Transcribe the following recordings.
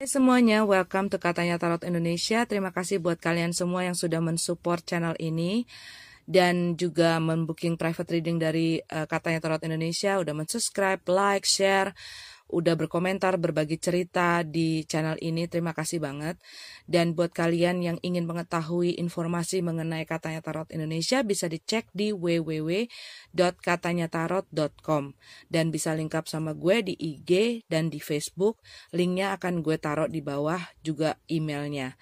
Hai semuanya, welcome to Katanya Tarot Indonesia. Terima kasih buat kalian semua yang sudah mensupport channel ini dan juga membooking private reading dari Katanya Tarot Indonesia, udah mensubscribe, like, share, udah berkomentar, berbagi cerita di channel ini. Terima kasih banget. Dan buat kalian yang ingin mengetahui informasi mengenai Katanya Tarot Indonesia, bisa dicek di www.katanyatarot.com dan bisa link up sama gue di IG dan di Facebook. Linknya akan gue taruh di bawah, juga emailnya.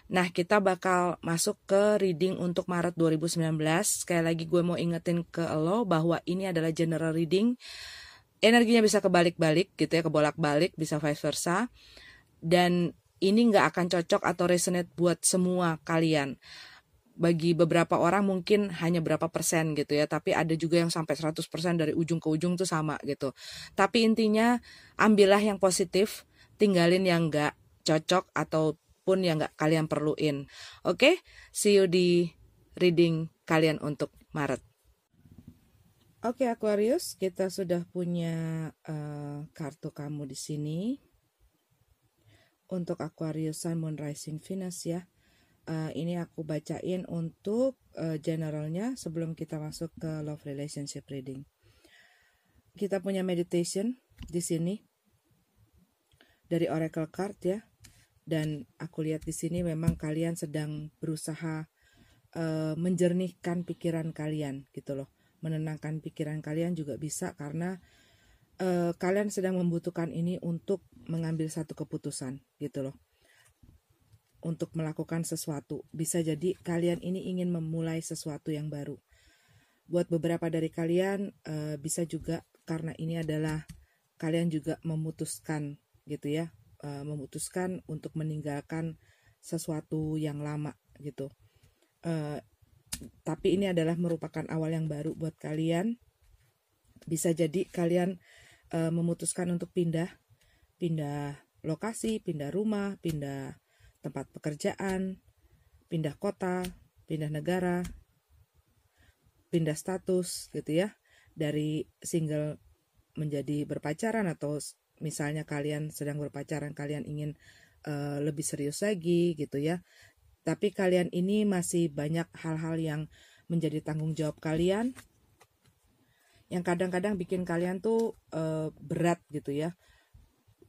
Nah, kita bakal masuk ke reading untuk Maret 2019. Sekali lagi gue mau ingetin ke lo bahwa ini adalah general reading. Energinya bisa kebalik-balik gitu ya, kebolak-balik, bisa vice versa. Dan ini nggak akan cocok atau resonate buat semua kalian. Bagi beberapa orang mungkin hanya berapa persen gitu ya, tapi ada juga yang sampai 100% dari ujung ke ujung tuh sama gitu. Tapi intinya ambillah yang positif, tinggalin yang nggak cocok ataupun yang nggak kalian perluin. Oke, see you di reading kalian untuk Maret. Oke Aquarius, kita sudah punya kartu kamu di sini. Untuk Aquarius Sun, Moon, Rising, Venus ya. Ini aku bacain untuk generalnya sebelum kita masuk ke love relationship reading. Kita punya meditation di sini dari Oracle Card ya. Dan aku lihat di sini memang kalian sedang berusaha menjernihkan pikiran kalian gitu loh. Menenangkan pikiran kalian juga bisa karena kalian sedang membutuhkan ini untuk mengambil satu keputusan gitu loh, untuk melakukan sesuatu. Bisa jadi kalian ini ingin memulai sesuatu yang baru. Buat beberapa dari kalian bisa juga karena ini adalah kalian juga memutuskan gitu ya, memutuskan untuk meninggalkan sesuatu yang lama gitu. Tapi ini adalah merupakan awal yang baru buat kalian. Bisa jadi kalian memutuskan untuk pindah lokasi, pindah rumah, pindah tempat pekerjaan, pindah kota, pindah negara, pindah status gitu ya. Dari single menjadi berpacaran, atau misalnya kalian sedang berpacaran, kalian ingin lebih serius lagi gitu ya. Tapi kalian ini masih banyak hal-hal yang menjadi tanggung jawab kalian, yang kadang-kadang bikin kalian tuh berat gitu ya.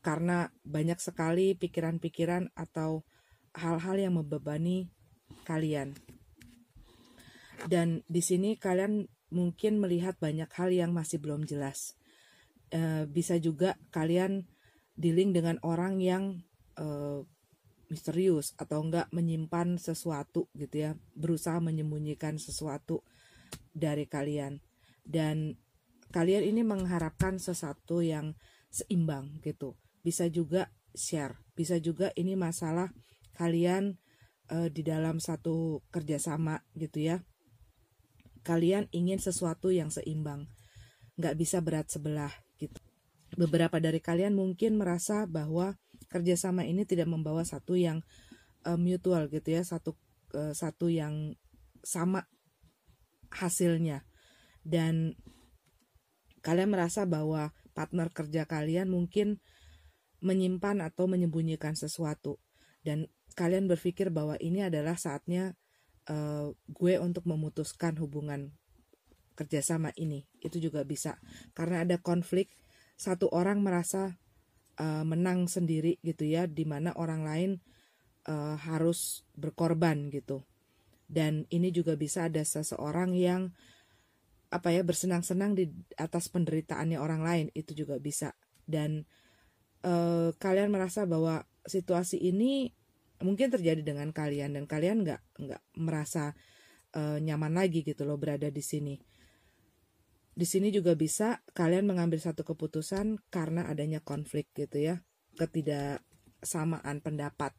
Karena banyak sekali pikiran-pikiran atau hal-hal yang membebani kalian. Dan di sini kalian mungkin melihat banyak hal yang masih belum jelas. Bisa juga kalian dealing dengan orang yang misterius atau enggak menyimpan sesuatu gitu ya, berusaha menyembunyikan sesuatu dari kalian. Dan kalian ini mengharapkan sesuatu yang seimbang gitu. Bisa juga share, bisa juga ini masalah kalian di dalam satu kerjasama gitu ya. Kalian ingin sesuatu yang seimbang, nggak bisa berat sebelah gitu. Beberapa dari kalian mungkin merasa bahwa kerjasama ini tidak membawa satu yang mutual gitu ya, satu yang sama hasilnya. Dan kalian merasa bahwa partner kerja kalian mungkin menyimpan atau menyembunyikan sesuatu, dan kalian berpikir bahwa ini adalah saatnya gue untuk memutuskan hubungan kerjasama ini. Itu juga bisa karena ada konflik, satu orang merasa menang sendiri gitu ya, dimana orang lain harus berkorban gitu. Dan ini juga bisa ada seseorang yang bersenang-senang di atas penderitaannya orang lain, itu juga bisa. Dan kalian merasa bahwa situasi ini mungkin terjadi dengan kalian, dan kalian nggak merasa nyaman lagi gitu loh berada di sini. Di sini juga bisa kalian mengambil satu keputusan karena adanya konflik gitu ya, ketidaksamaan pendapat.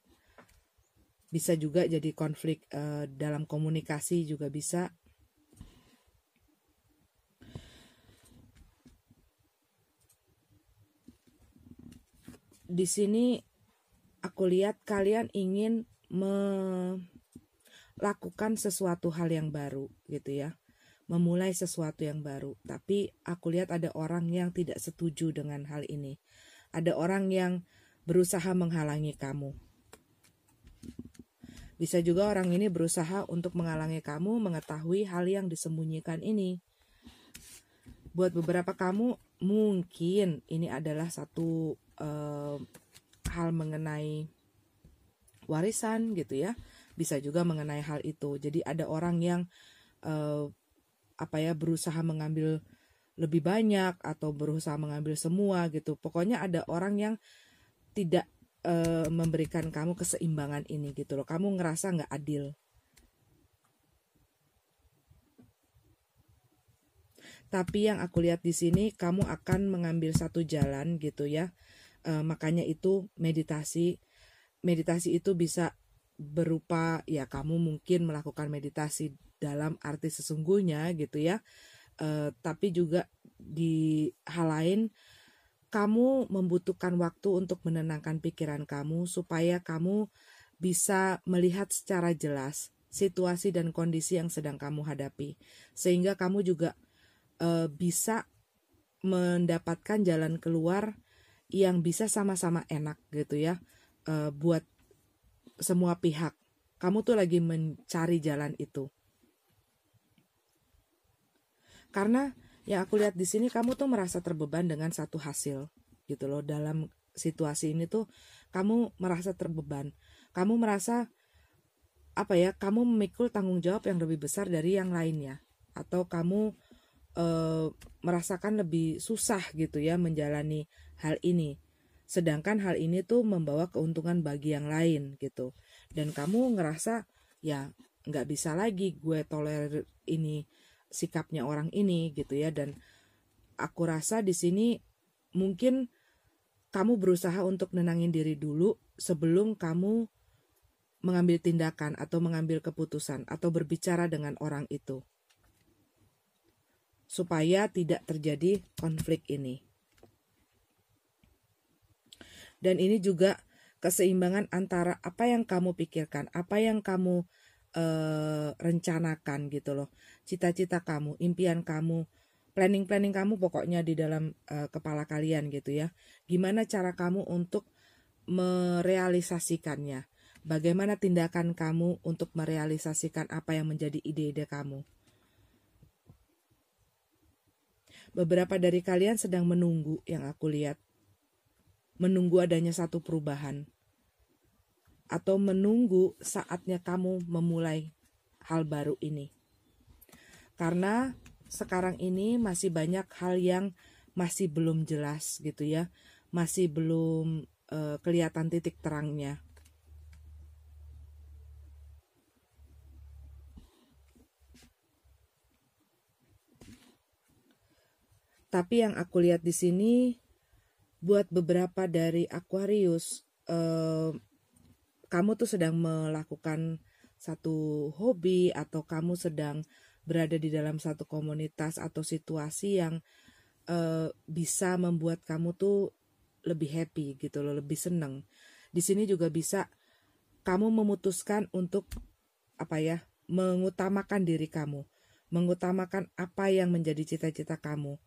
Bisa juga jadi konflik dalam komunikasi juga bisa. Di sini aku lihat kalian ingin melakukan sesuatu hal yang baru gitu ya, memulai sesuatu yang baru. Tapi aku lihat ada orang yang tidak setuju dengan hal ini. Ada orang yang berusaha menghalangi kamu. Bisa juga orang ini berusaha untuk menghalangi kamu mengetahui hal yang disembunyikan ini. Buat beberapa kamu mungkin ini adalah satu hal mengenai warisan gitu ya. Bisa juga mengenai hal itu. Jadi ada orang yang berusaha mengambil lebih banyak atau berusaha mengambil semua gitu. Pokoknya ada orang yang tidak memberikan kamu keseimbangan ini gitu loh. Kamu ngerasa nggak adil. Tapi yang aku lihat di sini kamu akan mengambil satu jalan gitu ya. Makanya itu meditasi. Meditasi itu bisa berupa ya kamu mungkin melakukan meditasi dalam arti sesungguhnya gitu ya. Tapi juga di hal lain kamu membutuhkan waktu untuk menenangkan pikiran kamu supaya kamu bisa melihat secara jelas situasi dan kondisi yang sedang kamu hadapi. Sehingga kamu juga bisa mendapatkan jalan keluar yang bisa sama-sama enak gitu ya buat semua pihak. Kamu tuh lagi mencari jalan itu. Karena yang aku lihat di sini kamu tuh merasa terbeban dengan satu hasil gitu loh. Dalam situasi ini tuh kamu merasa terbeban. Kamu merasa kamu memikul tanggung jawab yang lebih besar dari yang lainnya. Atau kamu merasakan lebih susah gitu ya menjalani hal ini. Sedangkan hal ini tuh membawa keuntungan bagi yang lain gitu. Dan kamu ngerasa ya nggak bisa lagi gue tolerir ini sikapnya orang ini gitu ya. Dan aku rasa di sini mungkin kamu berusaha untuk nenangin diri dulu sebelum kamu mengambil tindakan atau mengambil keputusan atau berbicara dengan orang itu supaya tidak terjadi konflik ini. Dan ini juga keseimbangan antara apa yang kamu pikirkan, apa yang kamu rencanakan gitu loh. Cita-cita kamu, impian kamu, planning kamu pokoknya di dalam kepala kalian gitu ya. Gimana cara kamu untuk merealisasikannya? Bagaimana tindakan kamu untuk merealisasikan apa yang menjadi ide-ide kamu? Beberapa dari kalian sedang menunggu yang aku lihat. Menunggu adanya satu perubahan. Atau menunggu saatnya kamu memulai hal baru ini. Karena sekarang ini masih banyak hal yang masih belum jelas gitu ya. Masih belum kelihatan titik terangnya. Tapi yang aku lihat di sini buat beberapa dari Aquarius kamu tuh sedang melakukan satu hobi atau kamu sedang berada di dalam satu komunitas atau situasi yang bisa membuat kamu tuh lebih happy gitu loh, lebih seneng. Di sini juga bisa kamu memutuskan untuk mengutamakan diri kamu, mengutamakan apa yang menjadi cita-cita kamu.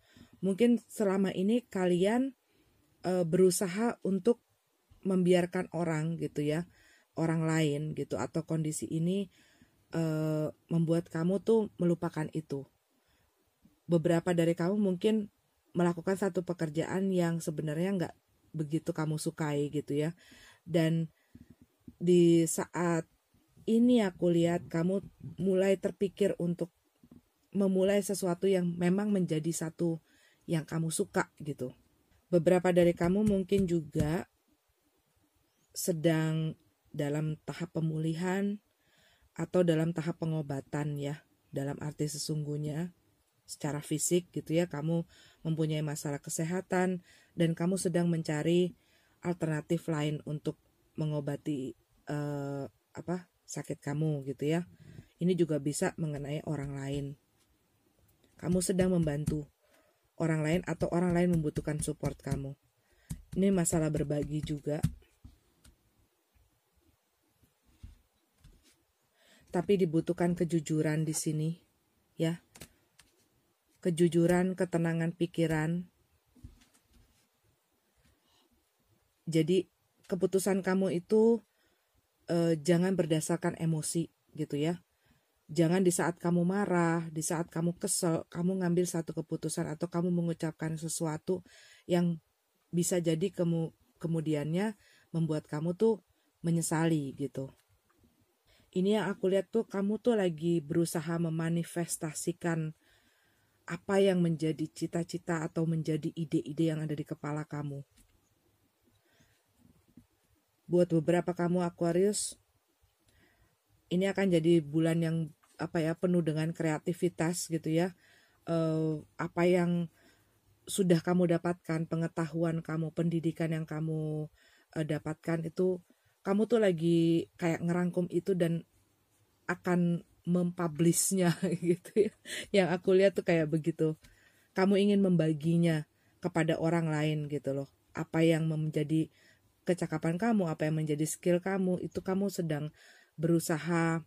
Mungkin selama ini kalian berusaha untuk membiarkan orang gitu ya, orang lain gitu atau kondisi ini membuat kamu tuh melupakan itu. Beberapa dari kamu mungkin melakukan satu pekerjaan yang sebenarnya nggak begitu kamu sukai gitu ya. Dan di saat ini aku lihat kamu mulai terpikir untuk memulai sesuatu yang memang menjadi satu yang kamu suka gitu. Beberapa dari kamu mungkin juga sedang dalam tahap pemulihan atau dalam tahap pengobatan ya, dalam arti sesungguhnya secara fisik gitu ya, kamu mempunyai masalah kesehatan dan kamu sedang mencari alternatif lain untuk mengobati sakit kamu gitu ya. Ini juga bisa mengenai orang lain. Kamu sedang membantu orang lain atau orang lain membutuhkan support kamu. Ini masalah berbagi juga. Tapi dibutuhkan kejujuran di sini, ya. Kejujuran, ketenangan pikiran. Jadi keputusan kamu itu jangan berdasarkan emosi gitu ya. Jangan di saat kamu marah, di saat kamu kesel, kamu ngambil satu keputusan atau kamu mengucapkan sesuatu yang bisa jadi kemudiannya membuat kamu tuh menyesali gitu. Ini yang aku lihat tuh kamu tuh lagi berusaha memanifestasikan apa yang menjadi cita-cita atau menjadi ide-ide yang ada di kepala kamu. Buat beberapa kamu Aquarius, ini akan jadi bulan yang penuh dengan kreativitas gitu ya. Apa yang sudah kamu dapatkan, pengetahuan kamu, pendidikan yang kamu dapatkan itu, kamu tuh lagi kayak ngerangkum itu dan akan mempublishnya gitu ya. Yang aku lihat tuh kayak begitu. Kamu ingin membaginya kepada orang lain gitu loh. Apa yang menjadi kecakapan kamu, apa yang menjadi skill kamu, itu kamu sedang berusaha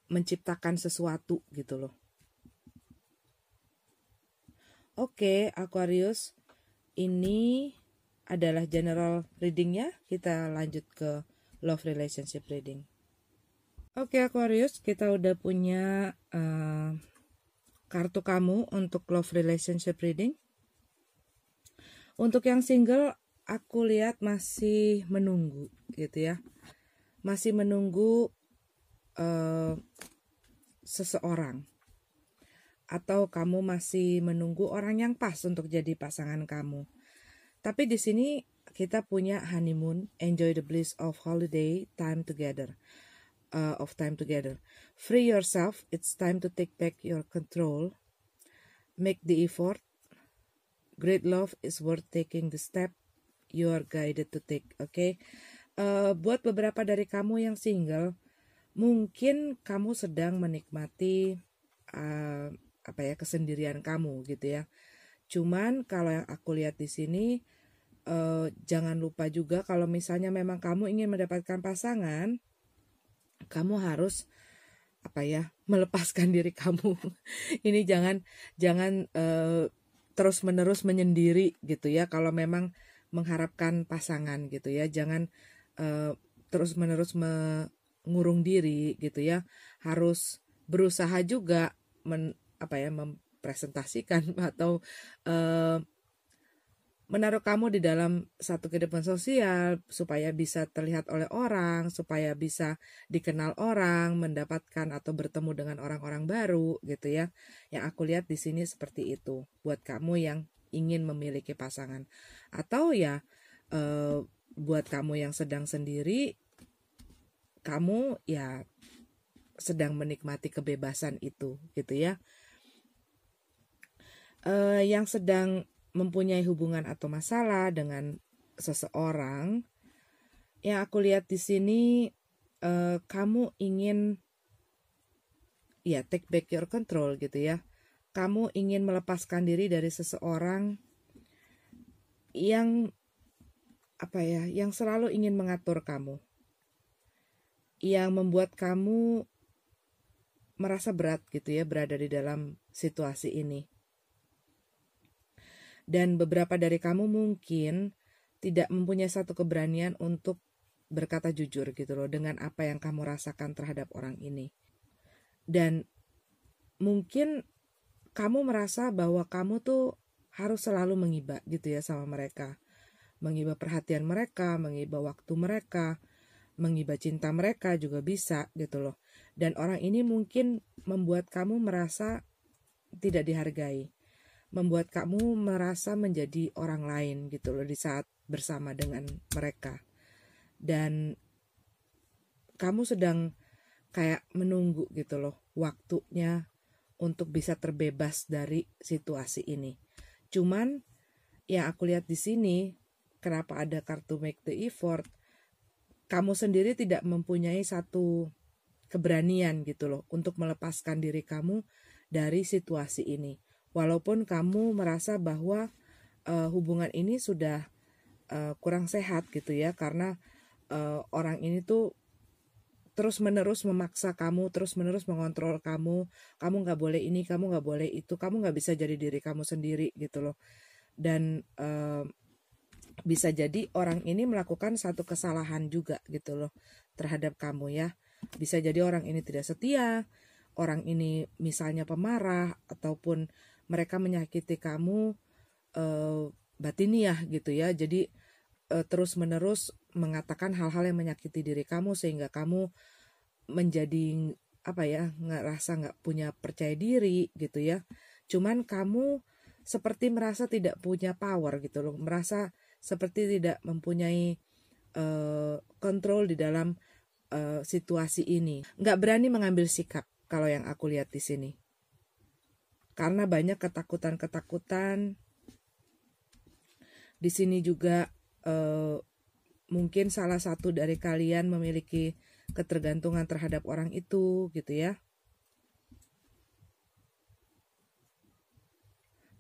menciptakan sesuatu gitu loh. Oke, Aquarius, ini adalah general readingnya. Kita lanjut ke love relationship reading. Oke, Aquarius, kita udah punya kartu kamu untuk love relationship reading. Untuk yang single, aku lihat masih menunggu gitu ya. Masih menunggu seseorang. Atau kamu masih menunggu orang yang pas untuk jadi pasangan kamu. Tapi di sini kita punya honeymoon, enjoy the bliss of holiday, time together. Free yourself, it's time to take back your control. Make the effort. Great love is worth taking the step you are guided to take. Okay? Buat beberapa dari kamu yang single, mungkin kamu sedang menikmati kesendirian kamu gitu ya. Cuman kalau yang aku lihat di sini, jangan lupa juga kalau misalnya memang kamu ingin mendapatkan pasangan, kamu harus melepaskan diri kamu. Ini jangan terus-menerus menyendiri gitu ya. Kalau memang mengharapkan pasangan gitu ya, jangan terus-menerus mengurung diri gitu ya. Harus berusaha juga mempresentasikan atau menaruh kamu di dalam satu kehidupan sosial supaya bisa terlihat oleh orang, supaya bisa dikenal orang, mendapatkan atau bertemu dengan orang-orang baru gitu ya. Yang aku lihat di sini seperti itu buat kamu yang ingin memiliki pasangan. Atau ya buat kamu yang sedang sendiri, kamu ya sedang menikmati kebebasan itu gitu ya. Yang sedang mempunyai hubungan atau masalah dengan seseorang, yang aku lihat di sini kamu ingin take back your control gitu ya. Kamu ingin melepaskan diri dari seseorang yang yang selalu ingin mengatur kamu, yang membuat kamu merasa berat gitu ya berada di dalam situasi ini. Dan beberapa dari kamu mungkin tidak mempunyai satu keberanian untuk berkata jujur gitu loh dengan apa yang kamu rasakan terhadap orang ini. Dan mungkin kamu merasa bahwa kamu tuh harus selalu mengiba gitu ya sama mereka. Mengiba perhatian mereka, mengiba waktu mereka, mengiba cinta mereka juga bisa gitu loh. Dan orang ini mungkin membuat kamu merasa tidak dihargai, membuat kamu merasa menjadi orang lain gitu loh di saat bersama dengan mereka. Dan kamu sedang kayak menunggu gitu loh waktunya untuk bisa terbebas dari situasi ini. Cuman yang aku lihat di sini, kenapa ada kartu make the effort, kamu sendiri tidak mempunyai satu keberanian gitu loh untuk melepaskan diri kamu dari situasi ini. Walaupun kamu merasa bahwa hubungan ini sudah kurang sehat gitu ya, karena orang ini tuh terus-menerus memaksa kamu, terus-menerus mengontrol kamu nggak boleh ini, kamu nggak boleh itu, kamu nggak bisa jadi diri kamu sendiri gitu loh. Dan Bisa jadi orang ini melakukan satu kesalahan juga gitu loh terhadap kamu ya. Bisa jadi orang ini tidak setia, orang ini misalnya pemarah, ataupun mereka menyakiti kamu batiniah gitu ya. Jadi terus-menerus mengatakan hal-hal yang menyakiti diri kamu sehingga kamu menjadi ngerasa nggak punya percaya diri gitu ya. Cuman kamu seperti merasa tidak punya power gitu loh, merasa seperti tidak mempunyai kontrol di dalam situasi ini, nggak berani mengambil sikap kalau yang aku lihat di sini, karena banyak ketakutan di sini juga. Mungkin salah satu dari kalian memiliki ketergantungan terhadap orang itu gitu ya.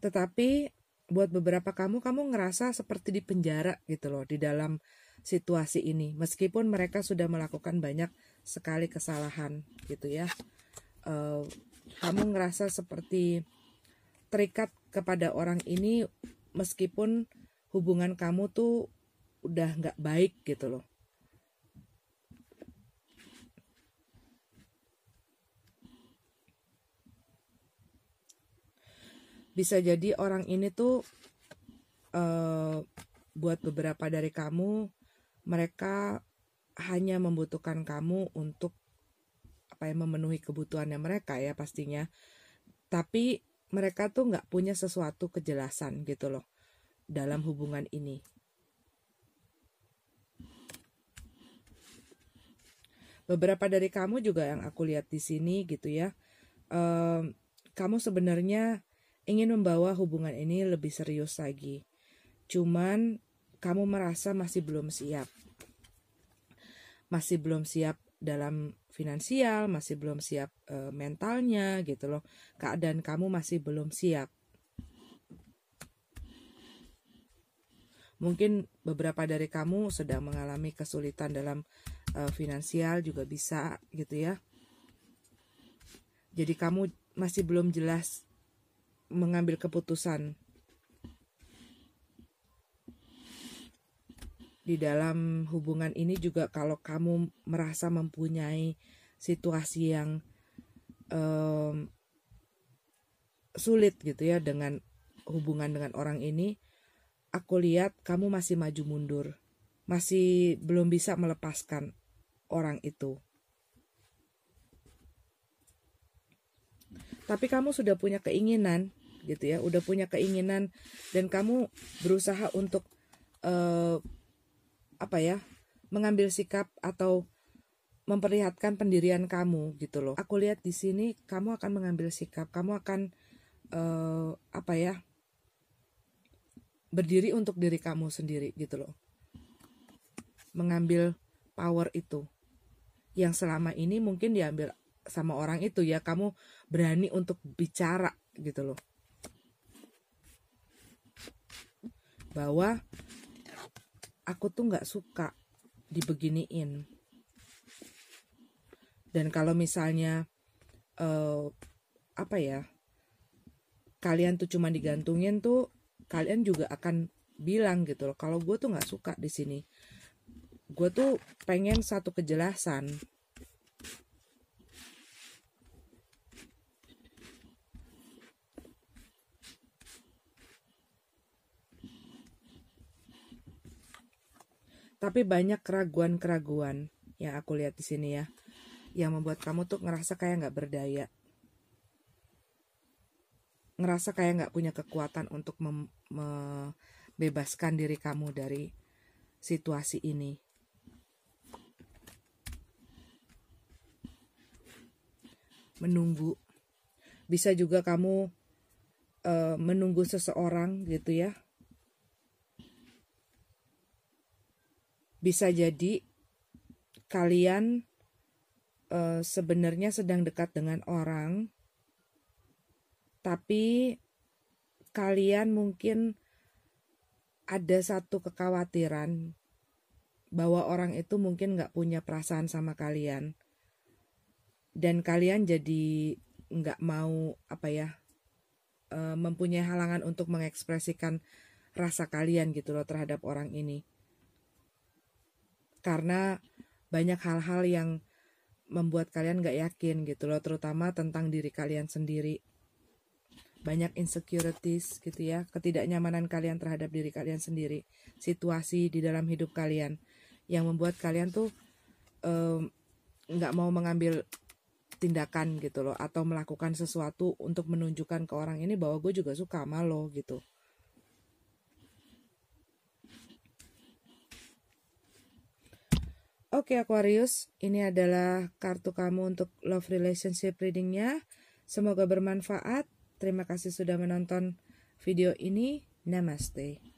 Tetapi buat beberapa kamu ngerasa seperti di penjara gitu loh di dalam situasi ini, meskipun mereka sudah melakukan banyak sekali kesalahan gitu ya. Kamu ngerasa seperti terikat kepada orang ini meskipun hubungan kamu tuh udah nggak baik gitu loh. Bisa jadi orang ini tuh buat beberapa dari kamu, mereka hanya membutuhkan kamu untuk memenuhi kebutuhannya mereka ya pastinya. Tapi mereka tuh nggak punya sesuatu kejelasan gitu loh dalam hubungan ini. Beberapa dari kamu juga yang aku lihat di sini gitu ya, kamu sebenarnya ingin membawa hubungan ini lebih serius lagi. Cuman kamu merasa masih belum siap. Masih belum siap dalam finansial, masih belum siap mentalnya gitu loh. Keadaan kamu masih belum siap. Mungkin beberapa dari kamu sedang mengalami kesulitan dalam finansial juga bisa gitu ya. Jadi kamu masih belum jelas mengambil keputusan di dalam hubungan ini juga. Kalau kamu merasa mempunyai situasi yang sulit gitu ya dengan hubungan dengan orang ini, aku lihat kamu masih maju mundur, masih belum bisa melepaskan orang itu. Tapi kamu sudah punya keinginan gitu ya, udah punya keinginan dan kamu berusaha untuk mengambil sikap atau memperlihatkan pendirian kamu gitu loh. Aku lihat di sini kamu akan mengambil sikap, kamu akan berdiri untuk diri kamu sendiri gitu loh. Mengambil power itu yang selama ini mungkin diambil sama orang itu ya. Kamu berani untuk bicara gitu loh, bahwa aku tuh gak suka dibeginiin. Dan kalau misalnya kalian tuh cuma digantungin tuh, kalian juga akan bilang gitu loh, kalau gue tuh gak suka di sini, gue tuh pengen satu kejelasan. Tapi banyak keraguan-keraguan yang aku lihat di sini ya, yang membuat kamu tuh ngerasa kayak nggak berdaya, ngerasa kayak nggak punya kekuatan untuk membebaskan diri kamu dari situasi ini. Menunggu, bisa juga kamu menunggu seseorang gitu ya. Bisa jadi kalian sebenarnya sedang dekat dengan orang, tapi kalian mungkin ada satu kekhawatiran bahwa orang itu mungkin gak punya perasaan sama kalian. Dan kalian jadi gak mau mempunyai halangan untuk mengekspresikan rasa kalian gitu loh terhadap orang ini. Karena banyak hal-hal yang membuat kalian gak yakin gitu loh, terutama tentang diri kalian sendiri. Banyak insecurities gitu ya, ketidaknyamanan kalian terhadap diri kalian sendiri, situasi di dalam hidup kalian yang membuat kalian tuh nggak mau mengambil tindakan gitu loh, atau melakukan sesuatu untuk menunjukkan ke orang ini bahwa gue juga suka sama lo gitu. Oke Aquarius, ini adalah kartu kamu untuk love relationship readingnya. Semoga bermanfaat. Terima kasih sudah menonton video ini. Namaste.